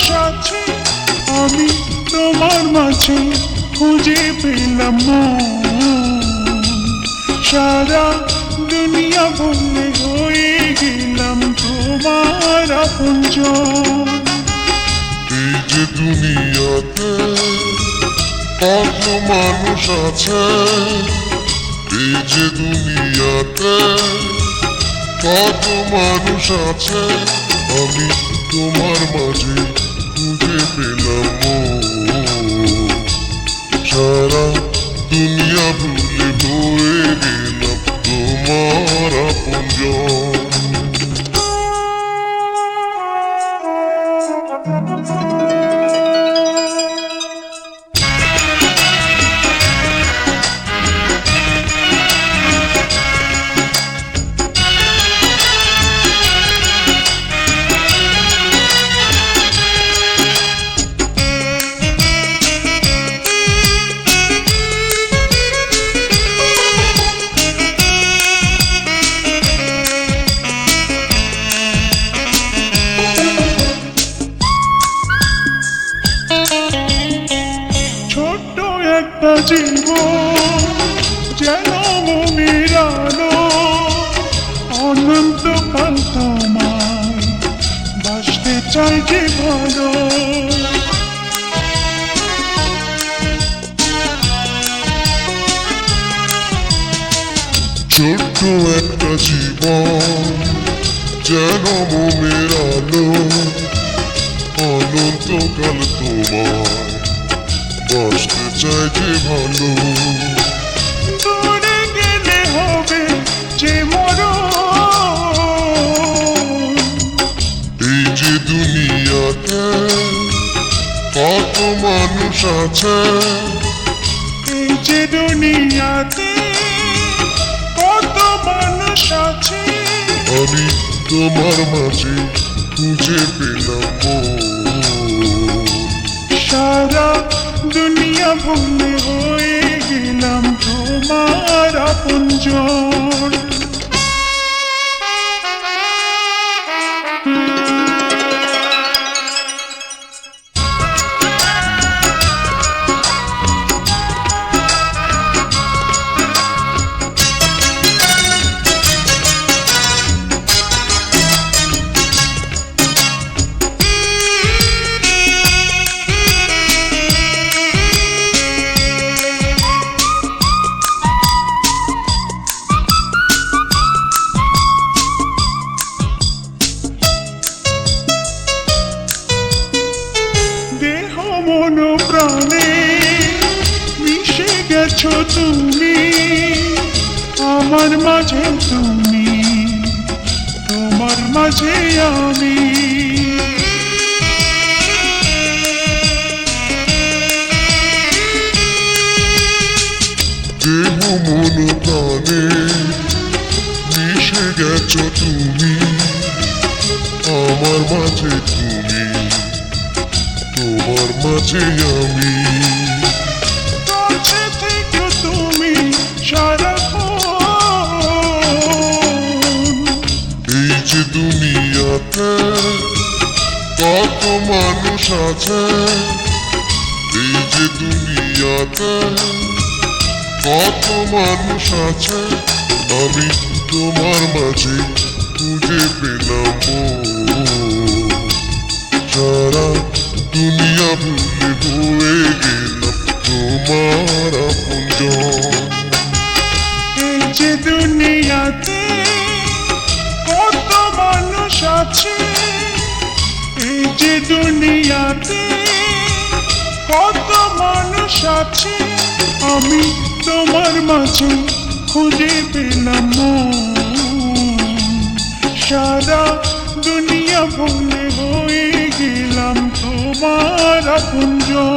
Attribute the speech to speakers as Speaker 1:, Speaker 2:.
Speaker 1: সাথে আমি তোমার মাঝে খুঁজে পেলাম মন। সারা দুনিয়া ভুলে হয়ে গেলাম তোমার আপনজন।
Speaker 2: এই যে দুনিয়াতে কত মানুষ আছে, এই যে দুনিয়াতে কত মানুষ আছে, আমি তোমার মাঝে খুঁজে পেলাম মন। সারা দুনিয়া ভুলে হয়ে গেলাম তোমার আপনজন।
Speaker 1: ছোট্ট একটা জীবন যেন মনের আলো, অনন্তকাল তোমায় বাসতে চাই যে ভালো।
Speaker 2: ছোট্ট একটা জীবন যেন মনের আলো, অনন্তকাল তোমায় বাসতে চাই যে ভালো।
Speaker 1: দূরে গেলে হবে যে মরণ।
Speaker 2: এই যে দুনিয়াতে কত মানুষ আছে,
Speaker 1: এই যে দুনিয়াতে কত মানুষ আছে,
Speaker 2: আমি তোমার মাঝে খুঁজে পেলাম মন।
Speaker 1: সারা দুনিয়া ভুলে হয়ে গেলাম তোমার আপনজন। দেহ মন প্রাণে মিশে গেছো তুমি, আমার মাঝে তুমি, তোমার মাঝে আমি।
Speaker 2: দেহ মন প্রাণে মিশে গেছো তুমি, আমার মাঝে তুমি, তোমার মাঝে আমি।
Speaker 1: কাছে থেকে তুমি সারাক্ষণ।
Speaker 2: এই যে দুনিয়াতে কত মানুষ আছে, এই যে দুনিয়াতে কত মানুষ আছে, আমি তোমার মাঝে খুঁজে পেলাম মন। সারা দুনিয়া ভুলে হয়ে গেলাম তোমার আপনজন।
Speaker 1: এই যে দুনিয়াতে কত মানুষ আছে, এই যে দুনিয়াতে কত মানুষ আছে, আমি তোমার মাঝে খুঁজে পেলাম মন। সারা দুনিয়া ভুলে হয়ে গেলাম তোমার আপনজন।